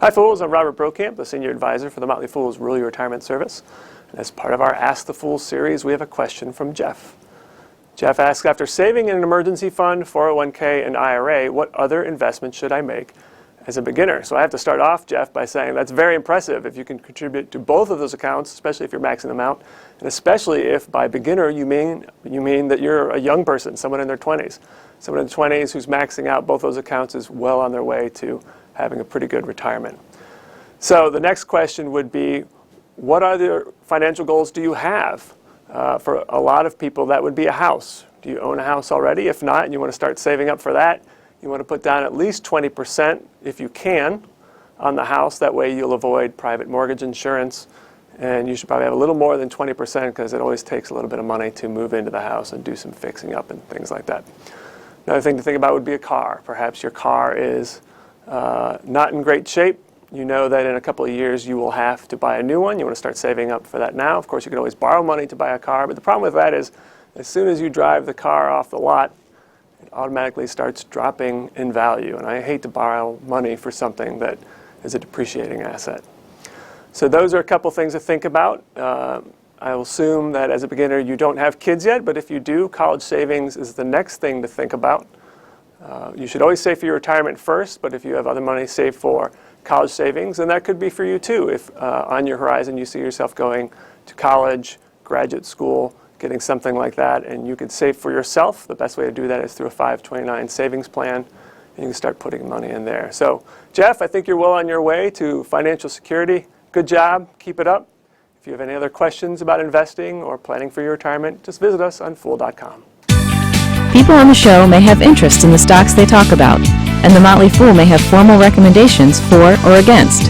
Hi Fools, I'm Robert Brokamp, the Senior Advisor for the Motley Fool's Rural Retirement Service. And as part of our Ask the Fool series, we have a question from Jeff. Jeff asks, after saving in an emergency fund, 401k, and IRA, what other investments should I make as a beginner? So I have to start off, Jeff, by saying that's very impressive if you can contribute to both of those accounts, especially if you're maxing them out, and especially if by beginner you mean that you're a young person, someone in their 20s. Someone in their 20s who's maxing out both those accounts is well on their way to having a pretty good retirement. So the next question would be, what other financial goals do you have? For a lot of people, that would be a house. Do you own a house already? If not, and you want to start saving up for that, you want to put down at least 20% if you can on the house. That way you'll avoid private mortgage insurance. And you should probably have a little more than 20% because it always takes a little bit of money to move into the house and do some fixing up and things like that. Another thing to think about would be a car. Perhaps your car is not in great shape. You know that in a couple of years you will have to buy a new one. You want to start saving up for that now. Of course, you can always borrow money to buy a car, but the problem with that is as soon as you drive the car off the lot, it automatically starts dropping in value. And I hate to borrow money for something that is a depreciating asset. So those are a couple things to think about. I will assume that as a beginner you don't have kids yet, but if you do, college savings is the next thing to think about. You should always save for your retirement first, but if you have other money saved for college savings, and that could be for you too. If on your horizon you see yourself going to college, graduate school, getting something like that, and you could save for yourself, the best way to do that is through a 529 savings plan, and you can start putting money in there. So, Jeff, I think you're well on your way to financial security. Good job. Keep it up. If you have any other questions about investing or planning for your retirement, just visit us on Fool.com. People on the show may have interest in the stocks they talk about, and the Motley Fool may have formal recommendations for or against.